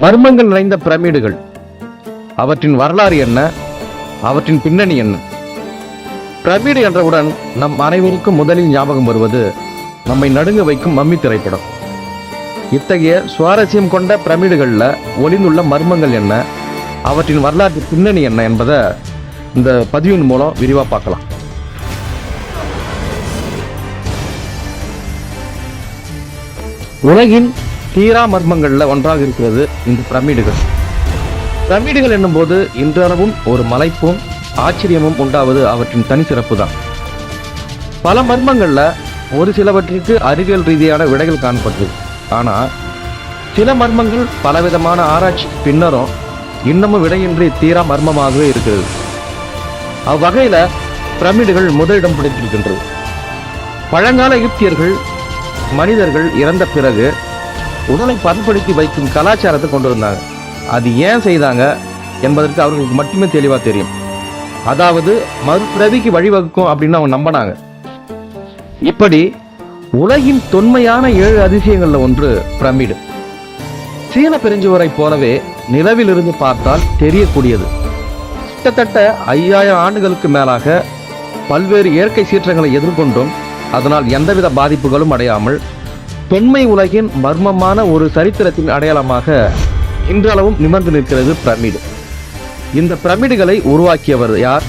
மர்மங்கள் நிறைந்த பிரமிடுகள், அவற்றின் வரலாறு என்ன, அவற்றின் பின்னணி என்ன? பிரமிடு என்றவுடன் நம் அனைவருக்கும் முதலில் ஞாபகம் வருவது நம்மை நடுங்க வைக்கும் மம்மி திரைப்படம். இத்தகைய சுவாரஸ்யம் கொண்ட பிரமிடுகளில் ஒளிந்துள்ள மர்மங்கள் என்ன, அவற்றின் வரலாற்று பின்னணி என்ன என்பதை இந்த பதிவின் மூலம் விரிவாக பார்க்கலாம். உலகின் தீரா மர்மங்களில் ஒன்றாக இருக்கிறது இந்த பிரமிடுகள். பிரமிடுகள் என்னும் போது இன்றளவும் ஒரு மலைப்பும் ஆச்சரியமும் உண்டாவது அவற்றின் தனி சிறப்பு தான். பல மர்மங்கள்ல ஒரு சிலவற்றிற்கு அறிவியல் ரீதியான விடைகள் காணப்பட்டது. ஆனா சில மர்மங்கள் பலவிதமான ஆராய்ச்சிக்கு பின்னரும் இன்னமும் விடையின்றி தீரா மர்மமாகவே இருக்கிறது. அவ்வகையில பிரமிடுகள் முதலிடம் பிடித்திருக்கின்றது. பழங்கால எகிப்தியர்கள் மனிதர்கள் இறந்த பிறகு உடலை பதப்படுத்தி வைக்கும் கலாச்சாரத்தை கொண்டு வந்தாங்க. அது ஏன் செய்தாங்க என்பதற்கு அவர்களுக்கு மட்டுமே தெளிவா தெரியும். அதாவது மறுபிறவிக்கு வழிவகுக்கும் அப்படின்னு அவங்க நம்பினாங்க. இப்படி உலகின் தொன்மையான 7 அதிசயங்கள்ல ஒன்று பிரமிடு. சீன பெருஞ்சுவரை போலவே நிலவில் இருந்து பார்த்தால் தெரியக்கூடியது. கிட்டத்தட்ட 5000 ஆண்டுகளுக்கு மேலாக பல்வேறு இயற்கை சீற்றங்களை எதிர்கொண்டும் அதனால் எந்தவித பாதிப்புகளும் அடையாமல் தொன்மை உலகின் மர்மமான ஒரு சரித்திரத்தின் அடையாளமாக இன்றளவும் நிமிர்ந்து நிற்கிறது பிரமிடு. இந்த பிரமிடுகளை உருவாக்கியவர் யார்,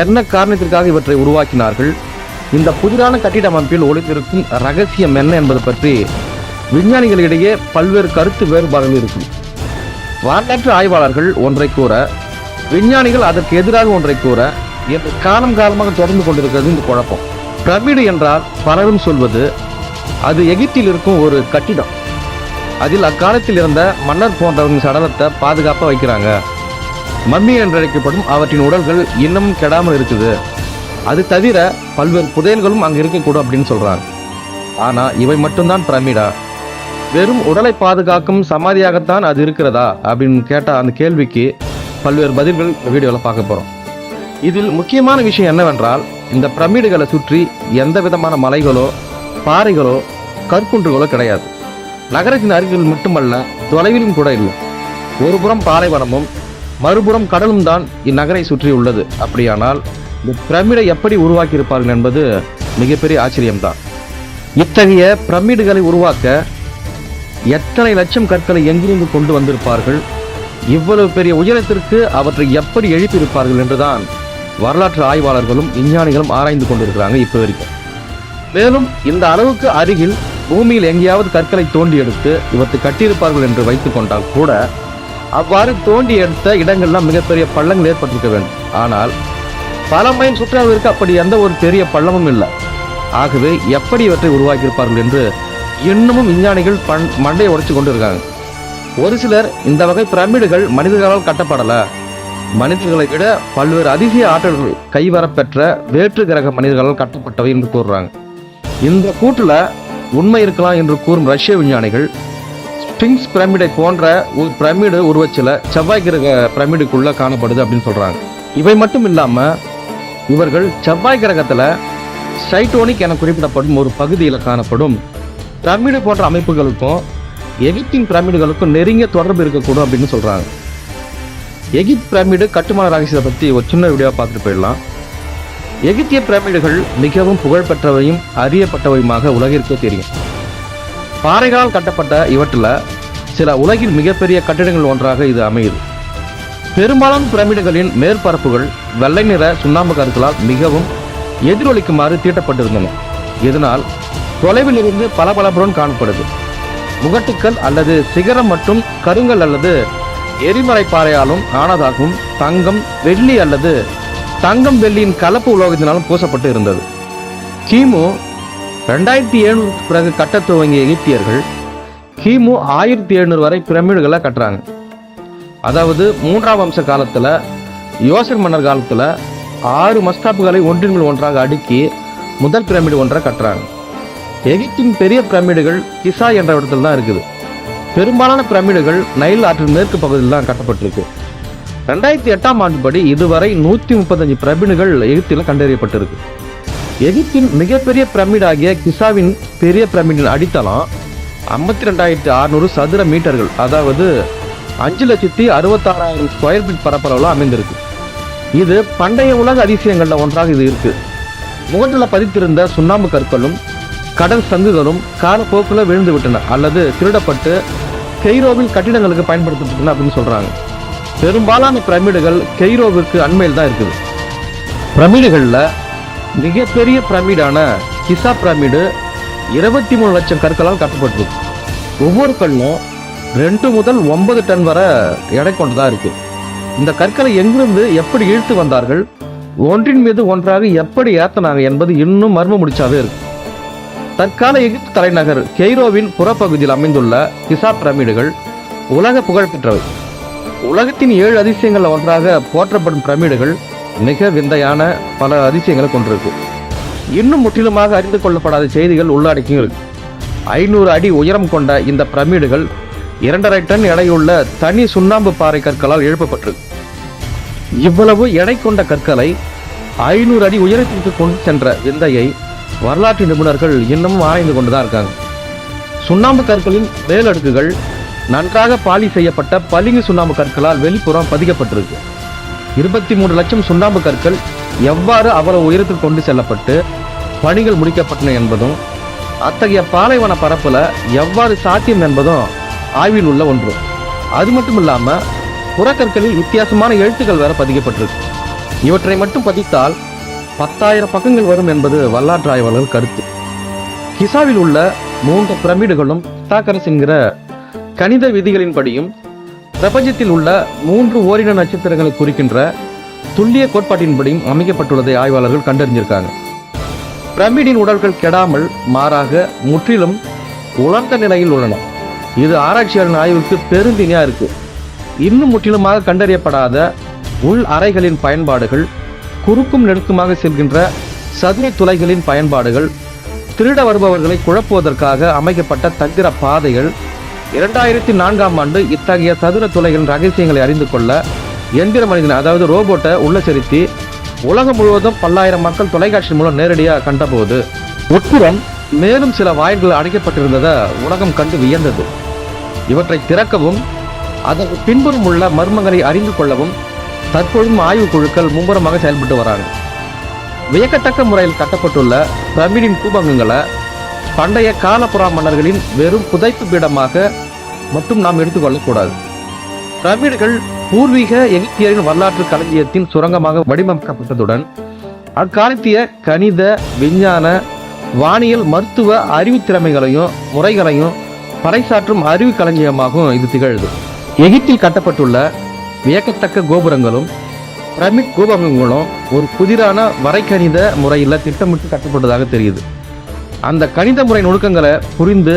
என்ன காரணத்திற்காக இவற்றை உருவாக்கினார்கள், இந்த புதிரான கட்டிட அமைப்பில் ஒளிந்திருக்கும் ரகசியம் என்ன என்பது பற்றி விஞ்ஞானிகளிடையே பல்வேறு கருத்து வேறுபாடுகள் இருக்கும். வரலாற்று ஆய்வாளர்கள் ஒன்றை கூற, விஞ்ஞானிகள் அதற்கு எதிராக ஒன்றை கூற என்று காலமாக தொடர்ந்து கொண்டிருக்கிறது இந்த குழப்பம். பிரமிடு என்றால் பலரும் சொல்வது அது எகிப்தில் இருக்கும் ஒரு கட்டிடம். அதில் அக்காலத்தில் இருந்த மன்னர் போன்றவங்க சடலத்தை பாதுகாப்பாக வைக்கிறாங்க. மம்மி என்றழைக்கப்படும் அவற்றின் உடல்கள் இன்னமும் கெடாமல் இருக்குது. அது தவிர பல்வேறு புதையல்களும் அங்கே இருக்கக்கூடும் அப்படின்னு சொல்றாங்க. ஆனா இவை மட்டும்தான் பிரமிடா, வெறும் உடலை பாதுகாக்கும் சமாதியாகத்தான் அது இருக்கிறதா அப்படின்னு கேட்ட அந்த கேள்விக்கு பல்வேறு பதில்கள் வீடியோல பார்க்க போறோம். இதில் முக்கியமான விஷயம் என்னவென்றால், இந்த பிரமிடுகளை சுற்றி எந்த விதமான மலைகளோ பாறைகளோ கற்குன்றுகளோ கிடையாது. நகரத்தின் அருகில் மட்டுமல்ல, தொலைவிலும் கூட இல்லை. ஒரு புறம் பாலைவனமும் மறுபுறம் கடலும் தான் இந்நகரை சுற்றி உள்ளது. அப்படியானால் இந்த பிரமிடை எப்படி உருவாக்கி இருப்பார்கள் என்பது மிகப்பெரிய ஆச்சரியம்தான். இத்தகைய பிரமிடுகளை உருவாக்க எத்தனை லட்சம் கற்களை எங்கிருந்து கொண்டு வந்திருப்பார்கள், இவ்வளவு பெரிய உயரத்திற்கு அவற்றை எப்படி எழுப்பியிருப்பார்கள் என்றுதான் வரலாற்று ஆய்வாளர்களும் விஞ்ஞானிகளும் ஆராய்ந்து கொண்டிருக்கிறாங்க இப்போ வரைக்கும். மேலும் இந்த அளவுக்கு அருகில் பூமியில் எங்கேயாவது கற்களை தோண்டி எடுத்து இவற்றை கட்டியிருப்பார்கள் என்று வைத்துக் கொண்டால் கூட அவ்வாறு தோண்டி எடுத்த இடங்கள்லாம் மிகப்பெரிய பள்ளங்கள் ஏற்பட்டிருக்க வேண்டும். ஆனால் பல மைல் சுற்றுலாவிற்கு அப்படி எந்த ஒரு பெரிய பள்ளமும் இல்லை. ஆகவே எப்படி இவற்றை உருவாக்கியிருப்பார்கள் என்று இன்னமும் விஞ்ஞானிகள் மண்டையை உடைச்சு கொண்டு இருக்காங்க. ஒரு சிலர் இந்த வகை பிரமிடுகள் மனிதர்களால் கட்டப்படல, மனிதர்களை விட பல்வேறு அதிசய ஆற்றல்கள் கைவரப்பெற்ற வேற்று கிரக மனிதர்களால் கட்டப்பட்டவை என்று கூறுறாங்க. இந்த கூற்றுல உண்மை இருக்கலாம் என்று கூறும் ரஷ்ய விஞ்ஞானிகள் ஸ்பிங்ஸ் பிரமிடை போன்ற ஒரு பிரமிடு உருவச்சில செவ்வாய் கிரக பிரமிடுக்குள்ள காணப்படுது அப்படின்னு சொல்றாங்க. இவை மட்டும் இல்லாம இவர்கள் செவ்வாய் கிரகத்துல சைட்டோனிக் என குறிப்பிடப்படும் ஒரு பகுதியில் காணப்படும் பிரமிடு போன்ற அமைப்புகளுக்கும் எகிப்தின் பிரமிடுகளுக்கும் நெருங்கிய தொடர்பு இருக்கக்கூடும் அப்படின்னு சொல்றாங்க. எகிப்த் பிரமிடு கட்டுமான ரகசியத்தை பற்றி ஒரு சின்ன வீடியோ பார்த்துட்டு போயிடலாம். எகிப்திய பிரமிடுகள் மிகவும் புகழ்பெற்றவையும் அறியப்பட்டவையுமாக உலகிற்கே தெரியும். பாறைகளால் கட்டப்பட்ட இவற்றில் சில உலகின் மிகப்பெரிய கட்டிடங்கள் ஒன்றாக இது அமையுது. பெரும்பாலான பிரமிடுகளின் மேற்பரப்புகள் வெள்ளை நிற சுண்ணாம்பு கற்களால் மிகவும் எதிரொலிக்குமாறு தீட்டப்பட்டிருந்தன. இதனால் தொலைவில் இருந்து பளபளப்புடன் காணப்படுது. முகட்டுக்கள் அல்லது சிகரம் மற்றும் கருங்கல் அல்லது எரிமலை பாறையாலும் ஆனதாகவும் தங்கம், வெள்ளி அல்லது தங்கம் வெள்ளியின் கலப்பு உலோகத்தினாலும் பூசப்பட்டு இருந்தது. கிமு 2700 பிறகு கட்ட துவங்கிய எகிப்தியர்கள் கிமு 1700 வரை பிரமிடுகளை கட்டுறாங்க. அதாவது 3ஆம் வம்ச காலத்துல யோசர் மன்னர் காலத்துல 6 மஸ்தாப்புகளை ஒன்றின் மேல் ஒன்றாக அடுக்கி முதல் பிரமிடு ஒன்றை கட்டுறாங்க. எகிப்தின் பெரிய பிரமிடுகள் கிசா என்ற இடத்துல தான் இருக்குது. பெரும்பாலான பிரமிடுகள் நைல் ஆற்றின் மேற்கு பகுதியில் தான் கட்டப்பட்டிருக்கு. 2008ஆம் ஆண்டு படி இதுவரை 135 பிரமிடுகள் எகிப்தில் கண்டறியப்பட்டிருக்கு. எகிப்தின் மிகப்பெரிய பிரமிடாகிய கிசாவின் பெரிய பிரமிடின் அடித்தளம் 52,600 சதுர மீட்டர்கள், அதாவது 5,66,000 ஸ்கொயர் ஃபீட் பரப்பளவில் அமைந்திருக்கு. இது பண்டைய உலக அதிசயங்கள்ல ஒன்றாக இது இருக்கு. முகட்டில் பதித்திருந்த சுண்ணாம்பு கற்களும் கடல் சங்குகளும் காலப்போக்கில் விழுந்து விட்டன அல்லது திருடப்பட்டு கெய்ரோவில் கட்டிடங்களுக்கு பயன்படுத்தப்பட்டன அப்படின்னு சொல்றாங்க. பெரும்பாலான பிரமிடுகள் கெய்ரோவிற்கு அண்மையில் தான் இருக்குது. பிரமிடுகள்ல மிகப்பெரிய பிரமிடான கிசா பிரமிடு 23 லட்சம் கற்களால் கட்டப்பட்டிருக்கு. ஒவ்வொரு கல்லும் 2 முதல் 9 டன் வரை எடை கொண்டதா இருக்கு. இந்த கற்களை எங்கிருந்து எப்படி இழுத்து வந்தார்கள், ஒன்றின் மீது ஒன்றாக எப்படி ஏத்தனாங்க என்பது இன்னும் மர்ம முடிச்சாவே இருக்கு. தற்கால எகிப்து தலைநகர் கெய்ரோவின் புறப்பகுதியில் அமைந்துள்ள கிசா பிரமிடுகள் உலக புகழ்பெற்றவை. உலகத்தின் 7 அதிசயங்கள் ஒன்றாக போற்றப்படும் பிரமிடுகள் மிக விந்தையான பல அதிசயங்களை கொண்டிருக்கு. இன்னும் முற்றிலுமாக அறிந்து கொள்ளப்படாத செய்திகள் உள்ளடக்கியும் இருக்கு. 500 அடி உயரம் கொண்ட இந்த பிரமிடுகள் 2.5 டன் எடையுள்ள தனி சுண்ணாம்பு பாறை கற்களால் எழுப்பப்பட்டிருக்கு. இவ்வளவு எடை கொண்ட கற்களை 500 அடி உயரத்திற்கு கொண்டு சென்ற விந்தையை வரலாற்று நிபுணர்கள் இன்னமும் ஆராய்ந்து கொண்டுதான் இருக்காங்க. சுண்ணாம்பு கற்களின் மேலடுக்குகள் நன்றாக பாலி செய்யப்பட்ட பளிங்கு சுண்ணாம்பு கற்களால் வெளிப்புறம் பதிக்கப்பட்டிருக்கு. 23 லட்சம் சுண்ணாம்பு கற்கள் எவ்வாறு அவ்வளவு உயரத்தில் கொண்டு செல்லப்பட்டு பணிகள் முடிக்கப்பட்டன என்பதும் அத்தகைய பாலைவன பரப்புல எவ்வாறு சாத்தியம் என்பதும் ஆய்வில் உள்ள ஒன்று. அது மட்டும் இல்லாம புறக்கற்களில் வித்தியாசமான எழுத்துக்கள் வேற பதிக்கப்பட்டிருக்கு. இவற்றை மட்டும் பதித்தால் 10,000 பக்கங்கள் வரும் என்பது வரலாற்று ஆய்வாளர்கள் கருத்து. கிசாவில் உள்ள 3 பிரமிடுகளும் பித்தாகரஸ் என்கிற கணித விதிகளின்படியும் பிரபஞ்சத்தில் உள்ள 3 ஓரின நட்சத்திரங்களை குறிக்கின்ற துல்லிய கோட்பாட்டின்படியும் அமைக்கப்பட்டுள்ளதை ஆய்வாளர்கள் கண்டறிஞ்சிருக்காங்க. பிரமிடின் உடல்கள் கெடாமல் மாறாக முற்றிலும் உலர்ந்த நிலையில் உள்ளன. இது ஆராய்ச்சியாளரின் ஆய்வுக்கு பெருந்தினியா இருக்கு. இன்னும் முற்றிலுமாக கண்டறியப்படாத உள் அறைகளின் பயன்பாடுகள், குறுக்கும் நெடுக்குமாக செல்கின்ற சதுர துளைகளின் பயன்பாடுகள், திருட வருபவர்களை குழப்புவதற்காக அமைக்கப்பட்ட தந்திர பாதைகள், 2004ஆம் ஆண்டு இத்தகைய சதுர துளைகளின் ரகசியங்களை அறிந்து கொள்ள எந்திர மனிதன் அதாவது ரோபோட்டை உள்ள செலுத்தி உலகம் முழுவதும் 10,000 மக்கள் தொலைக்காட்சி மூலம் நேரடியாக கண்டபோது உட்புறம் மேலும் சில வாயில்கள் அடைக்கப்பட்டிருந்ததை உலகம் கண்டு வியந்தது. இவற்றை திறக்கவும் அதற்கு பின்புறம் உள்ள மர்மங்களை அறிந்து கொள்ளவும் தற்பொழுதும் ஆய்வு குழுக்கள் மும்முரமாக செயல்பட்டு வராங்க. வியக்கத்தக்க முறையில் கட்டப்பட்டுள்ள பிரமிடின் கூபங்களை பண்டைய காலப்புறா மன்னர்களின் வெறும் புதைப்பு பீடமாக மட்டும் நாம் எடுத்துக்கொள்ளக்கூடாது. பிரமிடுகள் பூர்வீக எகிப்தியரின் வரலாற்று களஞ்சியத்தின் சுரங்கமாக வடிவமைக்கப்பட்டதுடன் அக்காலத்திய கணித, விஞ்ஞான, வானியல், மருத்துவ அறிவு திறமைகளையும் முறைகளையும் பறைசாற்றும் அறிவு களஞ்சியமாகவும் இது திகழுது. எகிப்தில் கட்டப்பட்டுள்ள வியக்கத்தக்க கோபுரங்களும் பிரமிட் கூபங்களும் ஒரு புதிரான வரைகணித முறையில் திட்டமிட்டு கட்டப்பட்டதாக தெரியுது. அந்த கணித முறை நுணுக்கங்களை புரிந்து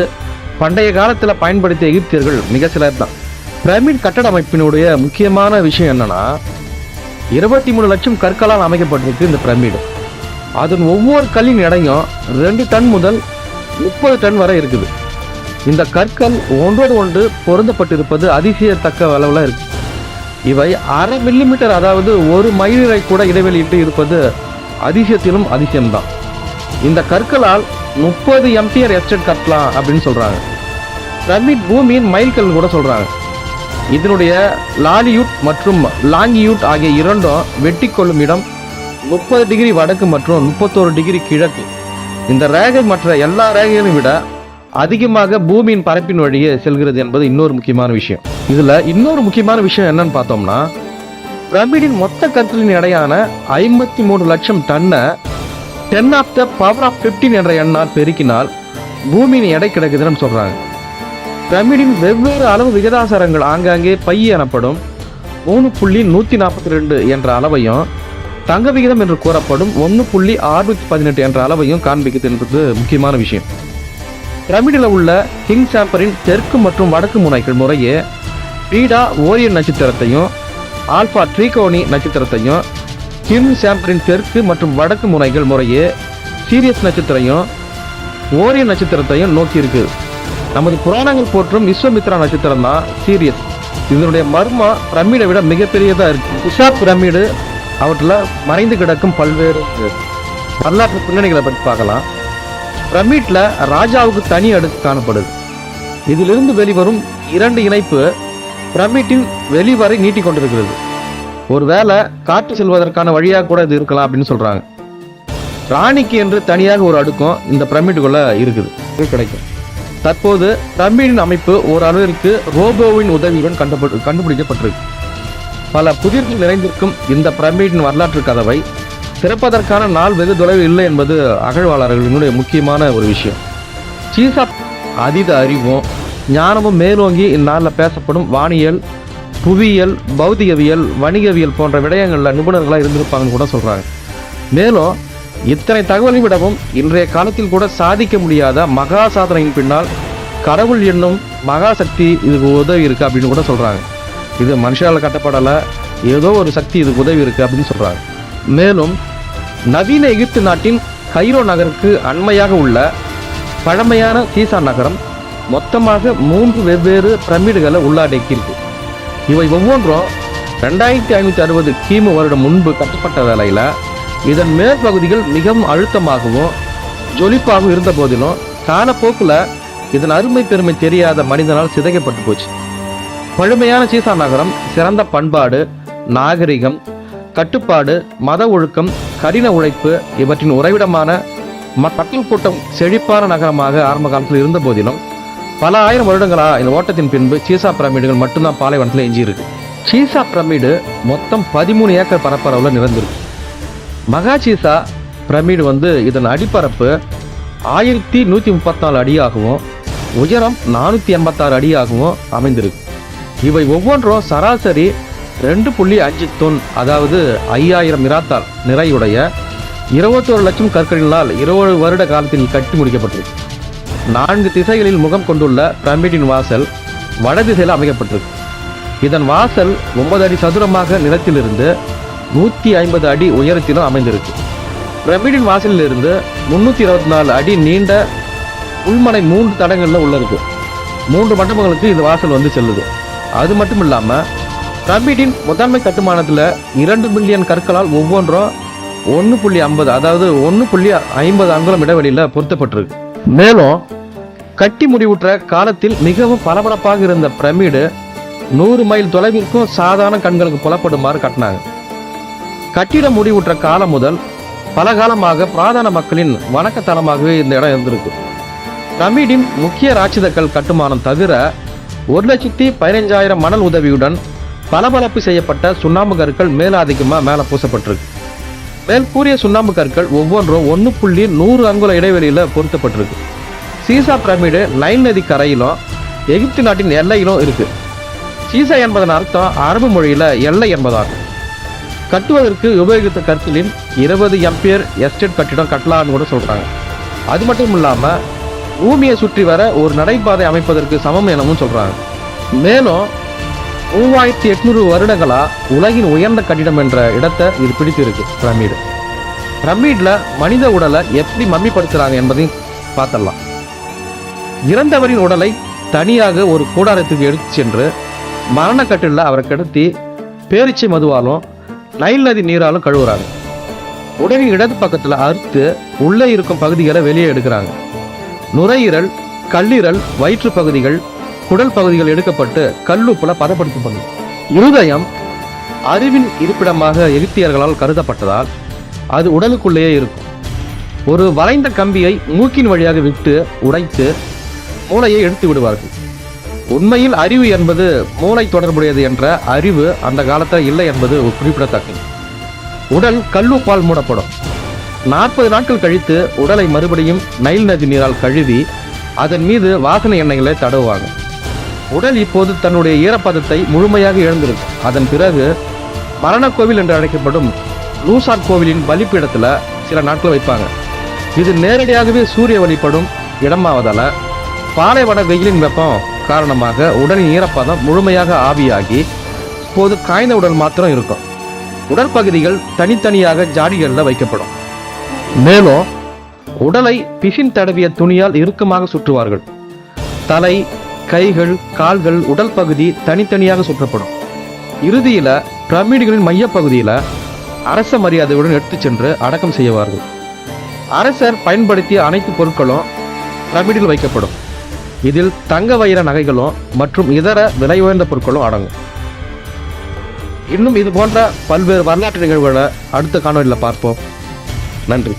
பண்டைய காலத்தில் பயன்படுத்திய எகிப்தியர்கள் மிக சிலர் தான். பிரமிட் கட்டட அமைப்பினுடைய முக்கியமான விஷயம் என்னன்னா 23 லட்சம் கற்களால் அமைக்கப்பட்டிருக்கு இந்த பிரமிடு. அதன் ஒவ்வொரு கல்லின் எடையும் 2 டன் முதல் 30 டன் வரை இருக்குது. இந்த கற்கள் ஒன்றோடு ஒன்று பொருந்தப்பட்டிருப்பது அதிசயத்தக்க அளவில் இருக்கு. இவை 1/2 மில்லிமீட்டர் அதாவது 1 மைலை கூட இடைவெளியிட்டு இருப்பது அதிசயத்திலும் அதிசயம்தான். இந்த கற்களால் 30 எம்பியர் எஸ்டேட் கட்டலாம் அப்படின்னு சொல்றாங்க. பிரமிட் பூமியின் மைல்கல் கூட சொல்றாங்க. இதனுடைய லாலியூட் மற்றும் லாங்கியூட் ஆகிய இரண்டும் வெட்டி கொள்ளும் இடம் 30 டிகிரி வடக்கு மற்றும் 31 டிகிரி கிழக்கு. இந்த ரேகை மற்ற எல்லா ரேகைகளையும் விட அதிகமாக பூமியின் பரப்பின் வழியே செல்கிறது என்பது இன்னொரு முக்கியமான விஷயம். இதுல இன்னொரு முக்கியமான விஷயம் என்னன்னு பார்த்தோம்னா பிரமிடின் மொத்த கற்களின் எடையான 53 லட்சம் டன்னை 10 ஆஃப் த பவர் ஆஃப் 15 என்ற எண்ணால் பெருக்கினால் பூமியின் எடை கிடைக்குதுன்னு சொல்றாங்க. பிரமிடின் வெவ்வேறு அளவு விகிதாசாரங்கள் ஆங்காங்கே பை எனப்படும் 3.142 என்ற அளவையும் தங்க விகிதம் என்று கூறப்படும் 1.618 என்ற அளவையும் காண்பிக்குது என்பது முக்கியமான விஷயம். பிரமிடில் உள்ள கிங் சாம்பரின் தெற்கு மற்றும் வடக்கு முனைகள் முறையே பீடா ஓரியன் நட்சத்திரத்தையும் ஆல்பா ட்ரீகோனி நட்சத்திரத்தையும், கிங் சாம்பரின் தெற்கு மற்றும் வடக்கு முனைகள் முறையே சீரியஸ் நட்சத்திரையும் ஓரியன் நட்சத்திரத்தையும் நோக்கி இருக்கு. நமது புராணங்கள் போற்றும் விஸ்வமித்ரா நட்சத்திரம் தான் சீரியஸ். இதனுடைய மர்மம் பிரமிடை விட மிகப்பெரியதா இருக்கு. கிசா பிரமிடு அவற்றில் மறைந்து கிடக்கும் பல்வேறு வரலாற்று பின்னணிகளை பற்றி பார்க்கலாம். பிரமிட்ல ராஜாவுக்கு தனி அடுக்கு காணப்படுது. இதிலிருந்து வெளிவரும் 2 இணைப்பு பிரமிட்டின் வெளிவரை நீட்டிக் கொண்டிருக்கிறது. ஒருவேளை காற்று செல்வதற்கான வழியாக கூட இது இருக்கலாம் அப்படின்னு சொல்றாங்க. ராணிக்கு என்று தனியாக ஒரு அடுக்கம் இந்த பிரமிட்டுக்குள்ள இருக்குது கிடைக்கும். தற்போது பிரமிடின் அமைப்பு ஒரு அளவிற்கு ரோபோவின் உதவியுடன் கண்டுபிடிக்கப்பட்டிருக்கு. பல புதிர்கள் நிறைந்திருக்கும் இந்த பிரமிடின் வரலாற்று கதவை திறப்பதற்கான நாள் வெகு தொலைவில் இல்லை என்பது அகழ்வாளர்களினுடைய முக்கியமான ஒரு விஷயம். சீசா அதீத அறிவும் ஞானமும் மேலோங்கி இந்நாளில் பேசப்படும் வானியல், புவியியல், பௌதிகவியல், வணிகவியல் போன்ற விடயங்களில் நிபுணர்களாக இருந்திருப்பாங்கன்னு கூட சொல்றாங்க. மேலும் இத்தனை தகவலை விடவும் இன்றைய காலத்தில் கூட சாதிக்க முடியாத மகா சாதனையின் பின்னால் கடவுள் என்னும் மகா சக்தி இதுக்கு உதவி இருக்கு அப்படின்னு கூட சொல்றாங்க. இது மனுஷால் கட்டப்படலை, ஏதோ ஒரு சக்தி இதுக்கு உதவி இருக்கு அப்படின்னு சொல்றாங்க. மேலும் நவீன எகிப்து நாட்டின் கைரோ நகருக்கு அண்மையாக உள்ள பழமையான சீசா நகரம் மொத்தமாக 3 வெவ்வேறு பிரமிடுகளை உள்ளடக்கியிருக்கு. இவை ஒவ்வொன்றும் 2560 கிமு வருடம் முன்பு கட்டப்பட்ட வேளையில இதன் மேற்பகுதிகள் மிகவும் அழுத்தமாகவும் ஜொலிப்பாகவும் இருந்த போதிலும் காலப்போக்கில் இதன் அருமை பெருமை தெரியாத மனிதனால் சிதைக்கப்பட்டு போச்சு. பழமையான சீசா நகரம் சிறந்த பண்பாடு, நாகரிகம், கட்டுப்பாடு, மத ஒழுக்கம், கடின உழைப்பு இவற்றின் உறைவிடமான மக்கள் கூட்டம் செழிப்பான நகரமாக ஆரம்ப காலத்தில் இருந்த போதிலும் பல ஆயிரம் வருடங்களா இந்த ஓட்டத்தின் பின்பு சீசா பிரமிடுகள் மட்டும்தான் பாலைவனத்தில் எஞ்சி இருக்கு. சீசா பிரமிடு மொத்தம் 13 ஏக்கர் பரப்பளவுல நிறைந்திருக்கு. மகா சீசா பிரமிடு இதன் அடிப்பரப்பு 1134 அடியாகவும் உயரம் 486 அடியாகவும் அமைந்திருக்கு. இவை ஒவ்வொன்றும் சராசரி 2.5 தொன், அதாவது 5000 மிராத்தால் நிறையுடைய 21 லட்சம் கற்களினால் 20 வருட காலத்தில் கட்டி முடிக்கப்பட்டிருக்கு. 4 திசைகளில் முகம் கொண்டுள்ள பிரமிடின் வாசல் வடதிசையில் அமைக்கப்பட்டிருக்கு. இதன் வாசல் 9 அடி சதுரமாக நிலத்திலிருந்து 150 அடி உயரத்திலும் அமைந்திருக்கு. பிரமிடின் வாசலிலிருந்து 324 அடி நீண்ட உள்மனை 3 தடங்கள்ல உள்ள இருக்கு. 3 மண்டபங்களுக்கு இது வாசல் செல்லுது. அது மட்டும் இல்லாம பிரமிடின் முதன்மை கட்டுமானத்துல 2 மில்லியன் கற்களால் ஒவ்வொன்றும் 1.50, அதாவது 1.50 அங்குலம் இடைவெளியில பொருத்தப்பட்டிருக்கு. மேலும் கட்டி முடிவுற்ற காலத்தில் மிகவும் பரபரப்பாக இருந்த பிரமிடு 100 மைல் தொலைவிற்கும் சாதாரண கண்களுக்கு புலப்படுமாறு கட்டினாங்க. கட்டிட முடிவுற்ற காலம் முதல் பல காலமாக பிராதான மக்களின் வணக்க தலமாகவே இந்த இடம் இருந்திருக்கு. பிரமிடின் முக்கிய ராட்சதக்கல் கட்டுமானம் தவிர 1,15,000 மணல் உதவியுடன் பளபளப்பு செய்யப்பட்ட சுண்ணாம்பு கற்கள் மேலே பூசப்பட்டிருக்கு. மேல் கூறிய சுண்ணாம்பு கற்கள் ஒவ்வொன்றும் 1.100 அங்குல இடைவெளியில பொருத்தப்பட்டிருக்கு. சீசா பிரமிடு நைல் நதி கரையிலும் எகிப்து நாட்டின் எல்லையிலும் இருக்கு. சீசா என்பதன் அர்த்தம் அரபு மொழியில எல்லை என்பதாகும். கட்டுவதற்கு உபயோகித்த கற்களின் 20 எம்பையர் எஸ்டேட் கட்டிடம் கட்டலான்னு கூட சொல்றாங்க. அது மட்டும் இல்லாம பூமியை சுற்றி வர ஒரு நடைபாதை அமைப்பதற்கு சமம் எனவும் சொல்றாங்க. மேலும் 3800 வருடங்களா உலகின் உயர்ந்த கட்டிடம் என்ற இடத்தை இது பிடித்திருக்கு. பிரமிட்ல மனித உடலை எப்படி மம்மிப்படுத்துறாங்க என்பதையும் பார்த்தலாம். இறந்தவரின் உடலை தனியாக ஒரு கூடாரத்துக்கு எடுத்து சென்று மரணக்கட்டில அவரை கிடத்தி பேரிச்சை மதுவாலும் நைல் நதி நீராலும் கழுவுறாங்க. உடலின் இடது பக்கத்துல அறுத்து உள்ளே இருக்கும் பகுதிகளை வெளியே எடுக்கிறாங்க. நுரையீரல், கல்லீரல், வயிற்று பகுதிகள், குடல் பகுதிகள் எடுக்கப்பட்டு கல்லுப்புல பதப்படுத்தப்படும். இருதயம் அறிவின் இருப்பிடமாக எகிப்தியர்களால் கருதப்பட்டதால் அது உடலுக்குள்ளேயே இருக்கும். ஒரு வளைந்த கம்பியை மூக்கின் வழியாக விட்டு உடைத்து மூளையை எடுத்து விடுவார்கள். உண்மையில் அறிவு என்பது மூளை தொடர்புடையது என்ற அறிவு அந்த காலத்தில் இல்லை என்பது குறிப்பிடத்தக்கது. உடல் கல்லுப்பால் மூடப்படும். 40 நாட்கள் கழித்து உடலை மறுபடியும் நைல் நதி நீரால் கழுவி அதன் மீது வாசனை எண்ணெய்களை தடவுவாங்க. உடல் இப்போது தன்னுடைய ஈரப்பதத்தை முழுமையாக இழந்திருக்கும். அதன் பிறகு மரணக்கோவில் என்று அழைக்கப்படும் லூசார் கோவிலின் பலிப்பீடத்துல சில நாட்கள் வைப்பாங்க. இது நேரடியாகவே சூரிய வழிபடும் இடமாவதால பாலைவன வெயிலின் வெப்பம் காரணமாக உடலின் ஈரப்பதம் முழுமையாக ஆவியாகி இப்போது காய்ந்த உடல் மாத்திரம் இருக்கும். உடற்பகுதிகள் தனித்தனியாக ஜாடிகளில் வைக்கப்படும். மேலும் உடலை பிசின் தடவிய துணியால் இறுக்கமாக சுற்றுவார்கள். தலை, கைகள், கால்கள், உடல் பகுதி தனித்தனியாக சுற்றப்படும். இறுதியில பிரமிடுகளின் மையப்பகுதியில அரச மரியாதையுடன் எடுத்து சென்று அடக்கம் செய்வார்கள். அரசர் பயன்படுத்திய அனைத்து பொருட்களும் பிரமிடில் வைக்கப்படும். இதில் தங்க வைர நகைகளும் மற்றும் இதர விலை உயர்ந்த பொருட்களும் அடங்கும். இன்னும் இது போன்ற பல்வேறு வரலாற்று நிகழ்வுகளை அடுத்த காணொலியில் பார்ப்போம். நன்றி.